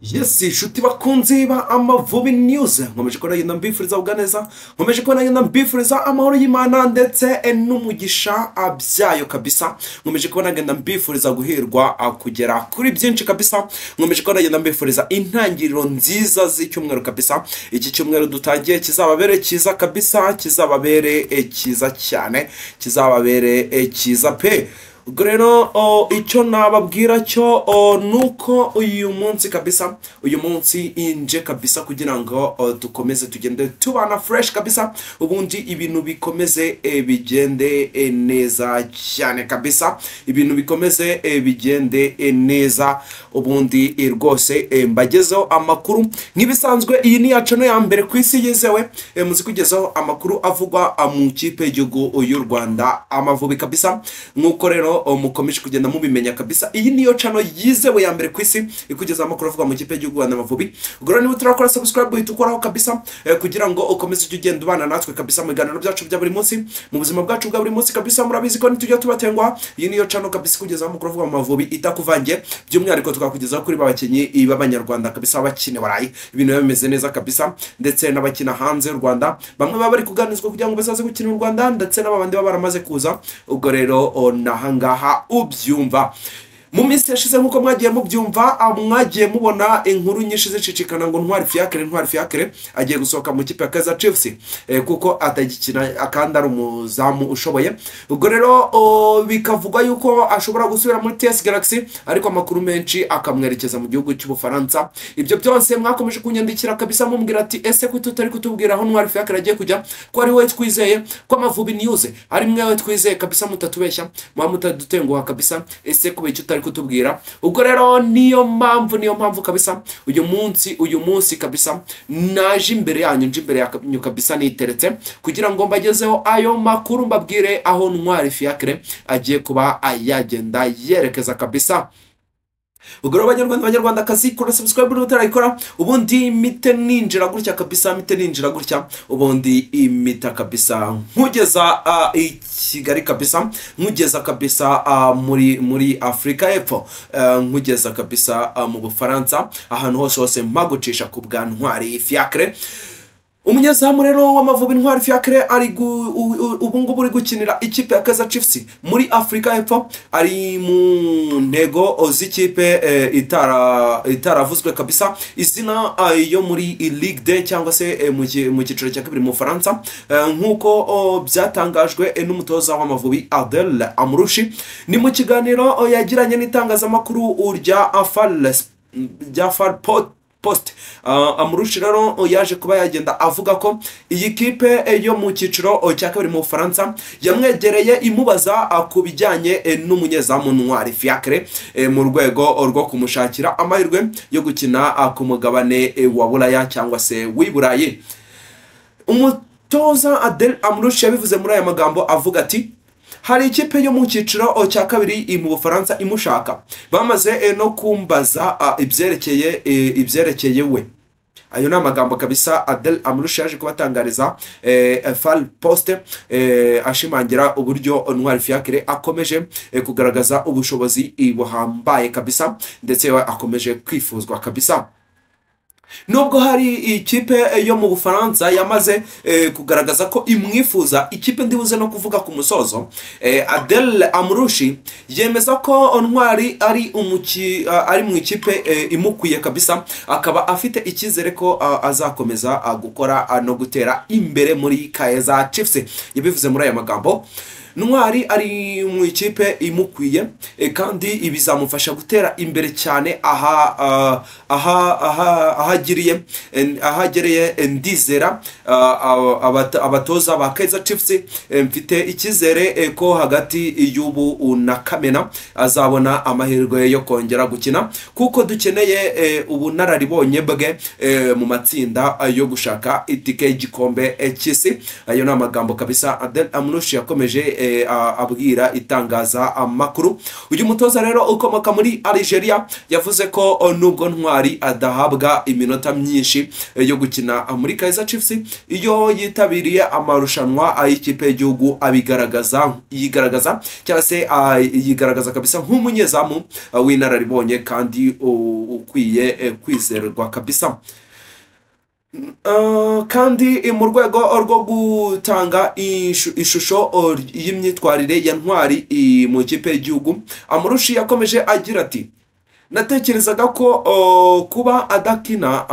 Yes, shuti bakunzi ba Amavubi News. Nkomeje ko nagenda mbifuriza uganeza. Nkomeje ko nagenda mbifuriza amahoro y'Imana ndetse n'umugisha abyayo kabisa. Nkomeje ko nagenda mbifuriza guhirwa kugera kuri byinshi kabisa. Nkomeje ko nagenda mbifuriza intangiriro nziza z'icyumweru kabisa. Iki cyumweru dutangiye kizababere kiza kabisa, kizababere kiza cyane, kizababere kiza pe. Greno icyo nababwira cyo nuko uyu munsi kabisa, uyu munsi inje kabisa kugira ngo dukomeze tugende tubana fresh kabisa, ubundi ibintu bikomeze bigende neza cyane kabisa, ibintu bikomeze bigende neza, ubundi rwose mbagezeho amakuru nk'ibisanzwe. Iyi ni yacu no ya mbere ku isi yizewe, muzi kugezaho amakuru avugwa mu kipe y'igihugu y'u Rwanda Amavubi kabisa. Nkuko rero mukomeje kugenda mubimenya kabisa, iyi niyo channel yizewe ya mbere ku isi ikugeza amakuru avuga mu kipe y'igihugu Rwanda Amavubi. Ubwo niba utarakora subscribe uhita ukoraho kabisa, kugira ngo ukomeze ugende ubana natwe kabisa mu biganiro byacu bya buri munsi, mu buzima bwacu bwa buri munsi kabisa. Murabizi ko nitujya tubatengwa, iyi niyo channel kabisa ikugeza amakuru avuga mu Amavubi itakuvangiye, by'umwihariko tukakugezaho kuri babakenyi b'abanyarwanda kabisa, bakine barayi ibintu bimeze neza kabisa, ndetse n'abakina hanze y'u Rwanda, bamwe baba bari kuganizwa kugira ngo bazaze gukina u Rwanda, ndetse n'abandi baba baramaze kuza. Ubwo rero nahangaha ubyumva mu minsi yashize nkuko mwagiye mubyumva, mwagiye mubona inkuru nyinshi zicicikana ngo Ntwari Fiacre agiye gusohoka mu kipe ya Kaizer Chiefs kuko atagikina akanda ari umuzamu ushoboye. Ubwo rero bikavugwa yuko ashobora gusubira muri TS Galaxy, ariko amakuru menshi akamwerekeza mu gihugu cy'Ubufaransa. Ibyo byose mwakomeje kunyandikira kabisa mumbwira ati ese ko tutari kutubwira aho Ntwari Fiacre agiye kujya, ko ari we twizeye, ko Amavubi News ari mwe twizeye kabisa, mutatubeshya mutadutenguha kabisa, ese ko bityo kutubwira. Ubwo rero niyo mpamvu kabisa uyu munsi kabisa naje imbere yanyu, nje imbere yanyu kabisa niteretse kugira ngo mbagezeho ayo makuru, mbabwire aho Ntwari Fiacre agiye kuba ayagenda yerekeza kabisa. Ubwo abanyarwanda kazi kora subscribe n'utarayikora, ubundi mite ninjira gutya kabisa, mite ninjira gutya, ubundi imita kabisa nkugeza Kigali kabisa, nkugeza kabisa muri Afrika y'Epfo, nkugeza kabisa mu Bufaransa, ahantu hose mpagucisha ku bwa Ntwari Fiacre. Umunyezamu rero w'Amavubi Ntwari Fiacre ari ubungubu uri gukinira ikipe ya Kaizer Chiefs muri Afrika y'Epfo, ari mu ntego z'ikipe itaravuzwe kabisa izina yo muri Ligue 2 cyangwa se mu cyiciro cya kabiri mu Faransa, nkuko byatangajwe n'umutoza w'Amavubi Adel Amrouchi. Ni mu kiganiro yagiranye n'itangazamakuru urya Afar Post. Amrouchi rero yaje kuba yagenda avuga ko iyi kipe yo mu cyiciro cya kabiri mu Faransa yamwegereye imubaza ku bijyanye n'umunyezamu Ntwari Fiacre mu rwego rwo kumushakira amahirwe yo gukina ku mugabane wa Buraya cyangwa se w'Iburayi. Umutoza Adel Amrouchi yabivuze muri aya magambo avuga ati hari ikipe yo mu cyiciro cya kabiri mu Bufaransa imushaka, bamaze no kumbaza ibyerekeye we. Ayo na magambo kabisa Adel Amrouchi yaje kubatangariza Fal Post, ashimangira uburyo Ntwari Fiacre akomeje kugaragaza ubushobozi buhambaye kabisa, ndetse akomeje kwifuzwa kabisa. Nubwo hari ikipe yo mu Bufaransa yamaze kugaragaza ko imwifuza, ikipe ndibuze no kuvuga ku musozo, Adel Amrouchi yemeza ko Ntwari ari mu ikipe imukwiye kabisa, akaba afite icyizere ko azakomeza gukora no gutera imbere muri Kaizer Chiefs. Yabivuze muri aya magambo, Ntwari ari mu ikipe imukwiye kandi ibizamufasha gutera imbere cyane ahagereye. Ndizera abatoza ba Kaizer Chiefs, mfite icyizere ko hagati y'ubu na Kamena azabona amahirwe yo kongera gukina, kuko dukeneye ubunararibonye bwe mu matsinda yo gushaka itike y'igikombe cy'isi. Ayo ni amagambo kabisa Adel Amrouchi yakomeje abwira itangaza amakuru. Uyu mutoza rero ukomoka muri Algeria yavuze ko nubwo Ntwari adahabwa iminota myinshi yo gukina muri Kaizer Chiefs, iyo yitabiriye amarushanwa ay'ikipe y'igihugu yigaragaza cyangwa se yigaragaza kabisa nk'umunyezamu w'inararibonye kandi ukwiye kwizerwa kabisa. Kandi mu rwego rwo gutanga ishusho y'imyitwarire ya Ntwari mu kipe y'igihugu, Amurushi yakomeje agira ati natekerezaga ko kuba adakina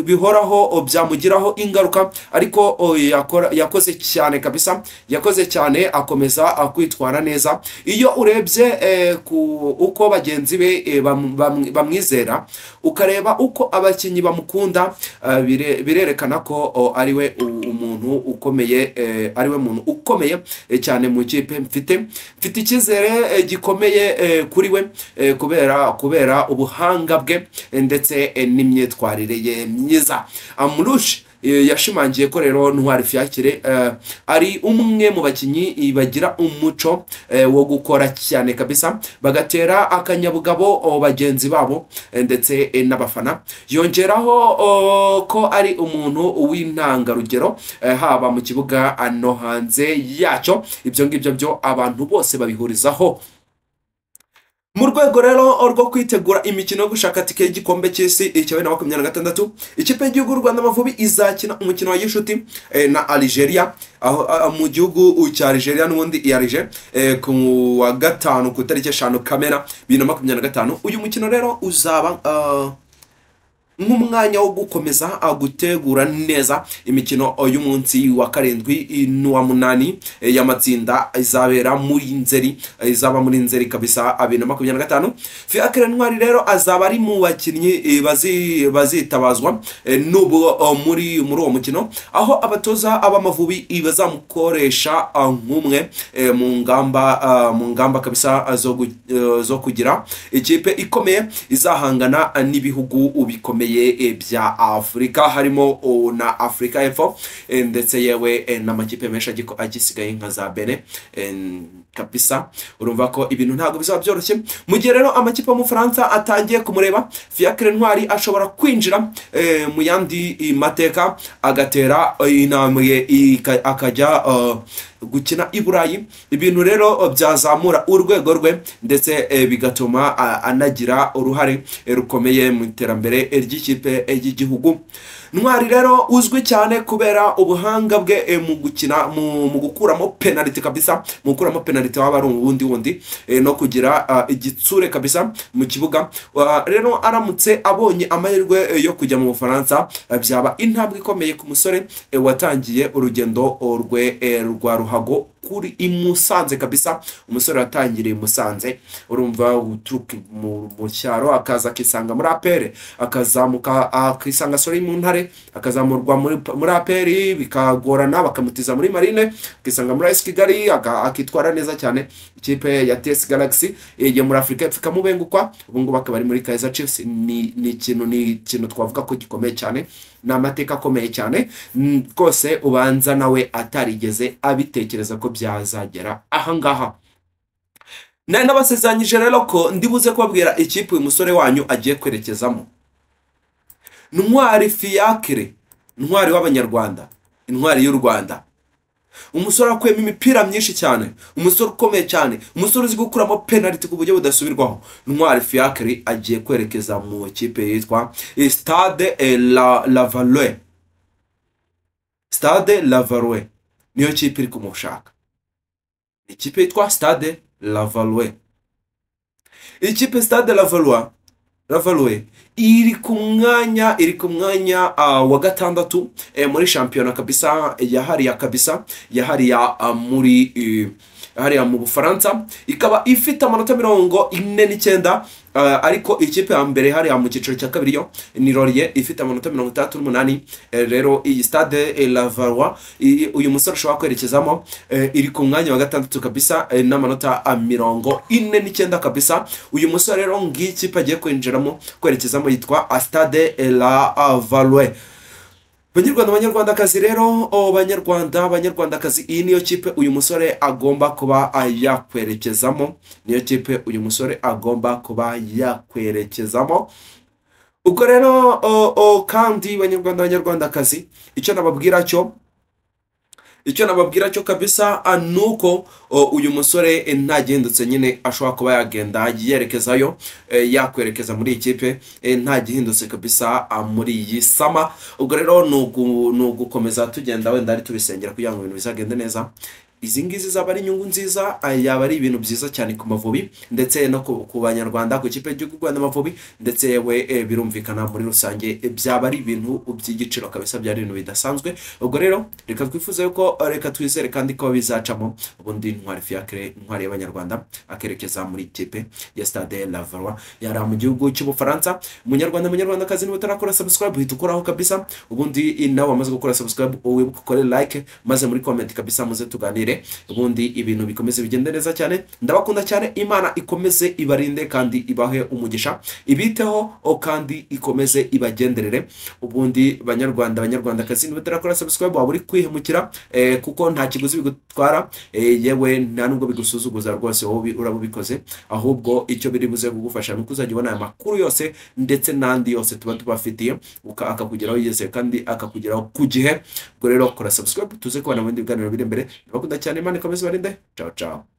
bihoraho byamugiraho ingaruka, ariko yakoze cyane kabisa, yakoze cyane, akomeza kwitwara neza. Iyo urebye uko bagenzi be bamwizera, ukareba uko abakinnyi bamukunda, birerekana ko ariwe umuntu ukomeye, ariwe muntu ukomeye cyane mu kipe. Mfite icyizere gikomeye kuri we kubera ubuhanga bwe ndetse n'imyitwarire ye myiza. Amurushi yashimangiye ko rero Ntwari Fiacre ari umwe mu bakinnyi bagira umuco wo gukora cyane kabisa, bagatera akanyabugabo bagenzi babo ndetse n'abafana. Yongeraho ko ari umuntu w'intangarugero haba mu kibuga no hanze yacyo. Ibyo ngibyo byo abantu bose babihurizaho. Mu rwego rero rwo kwitegura imikino yo gushaka tike y'igikombe cy'isi cya 2026, ikipe y'igihugu Rwanda Amavubi izakina umukino wa gishuti na Algeria, mu gihugu cya Algeria n'ubundi iyarije ku wa gatanu ku tariki 5 Kamena 2025. Uyu mukino rero uzaba nk'umwanya wo gukomeza gutegura neza imikino y'umunsi wa 7 n'uwa 8 y'amatsinda izabera muri Nzeri kabisa 2025. Fiacre Ntwari rero azaba ari mu bakinnyi bazitabazwa n'ubwo muri uwo mukino, aho abatoza ab'Amavubi bazamukoresha nk'umwe mu ngamba kabisa zo kugira ikipe ikomeye izahangana n'ibihugu bikomeye bya Afrika, harimo na Afrika y'Epfo ndetse yewe n'amakipe menshi agisigaye nka za Benin kabisa. Urumva ko ibintu ntago bizaba byoroshye. Mu gihe rero amakipe mu Faransa atangiye kumureba, Fiacre Ntwari ashobora kwinjira mu yandi mateka, agatera intambwe akajya gukina i Burayi. Ibintu rero byazamura urwego rwe ndetse bigatuma anagira uruhare rukomeye mu iterambere ry'ikipe y'igihugu. Ntwari rero uzwi cyane kubera ubuhanga bwe mu gukina mu gukuramo penalty kabisa, mu gukuramo penalty waba ari ubundi no kugira igitsure kabisa mu kibuga. Rero aramutse abonye amahirwe yo kujya mu Bufaransa, byaba intambwe ikomeye ku musore watangiye urugendo rwe rwa ruhago kuri Musanze kabisa. Umusore watangiriye Musanze, urumva uturuka mu cyaro akaza akisanga muri APR, akazamuka akisanga sori mu Ntare, akazamurwa muri APR bikagorana, bakamutiza muri Marine, akisanga muri AS Kigali, akitwara neza cyane ikipe ya TS Galaxy yo muri Afrika y'Epfo ikamubengukwa. Ubu ngubu akaba ari muri Kaizer Chiefs. Ni ikintu twavuga ko gikomeye cyane, n'amateka akomeye cyane rwose, ubanza nawe atarigeze abitekereza ko byazagera ahangaha. Nabasezeranyije rero ko ndibuze kubabwira ikipe uyu musore wanyu agiye kwerekezamo. Ntwari Fiacre, Ntwari w'Abanyarwanda, Intwari y'u Rwanda, umusore akwema imipira myinshi cyane, umusore ukomeye cyane, umusore uzi gukuramo penalty ku buryo budasubirwaho. Ntwari Fiacre agiye kwerekeza mu kipe yitwa Stade la Value. Stade la Value niyo kipe iri kumushaka. Ikipe yitwa Stade la Value. Ikipe Stade la Value iri ku mwanya wa gatandatu muri shampiyona kabisa yahariya mu Bufaransa, ikaba ifite amanota 49, ariko ikipe ya mbere hariya mu cyiciro cya kabiri yo ni Lorient ifite amanota 38. Rero iyi Stade la Value uyu musore ashobora kwerekezamo iri ku mwanya wa gatandatu kabisa n'amanota 49 kabisa. Uyu musore rero ngikipe agiye kwinjiramo kwerekezamo yitwa Stade la Value. Banyarwandakazi rero banyarwandakazi, iyi niyo kipe uyu musore agomba kuba yakwerekezamo, niyo kipe uyu musore agomba kuba yakwerekezamo. Ubwo rero kandi banyarwandakazi, icyo nababwira cyo kabisa nuko uyu musore ntagihindutse nyine ashobora kuba yagenda yerekezayo, yakwerekeza muri ikipe, ntagihindutse kabisa muri iyi sama. Ubwo rero nugukomeza tugenda wenda ari tubisengera kugira ngo ibintu bizagende neza. Izi ngizi zaba ari inyungu nziza, yaba ari ibintu byiza cyane ku Mavubi ndetse no ku banyarwanda, ku kipe y'u Rwanda Amavubi, ndetse yewe birumvikana muri rusange byaba ari ibintu by'igiciro kabisa, byari ibintu bidasanzwe. Ubwo rero reka twifuze yuko, reka twizere kandi ko bizacamo, ubundi Ntwari Fiacre, intwari y'abanyarwanda, akerekeza muri kipe ya Stade La Valois yari mu gihugu cy'Ubufaransa. Munyarwandakazi, niba utarakora subscribe uhita ukoraho kabisa, ubundi nawe wamaze gukora subscribe wibuke ukore like, maze muri comment kabisa muze tuganire, ubundi ibintu bikomeze bigende neza cyane. Ndabakunda cyane, Imana ikomeze ibarinde kandi ibahe umugisha, ibiteho kandi ikomeze ibagenderere. Ubundi banyarwandakazi, niba utarakora subscribe waba uri kwihemukira, kuko nta kiguzi bigutwara, yewe nta nubwo bigusuzuguza rwose wowe urabubikoze, ahubwo icyo biri buze kugufasha nuko uzajya ubona aya makuru yose ndetse n'andi yose tuba tubafitiye, akakugeraho yeze kandi akakugeraho ku gihe. Ubwo rero kora subscribe tuze kubana mu bindi biganiro biri imbere. Ndabakunda cyane, Imana ikomeze ibarinde. Ciao ciao.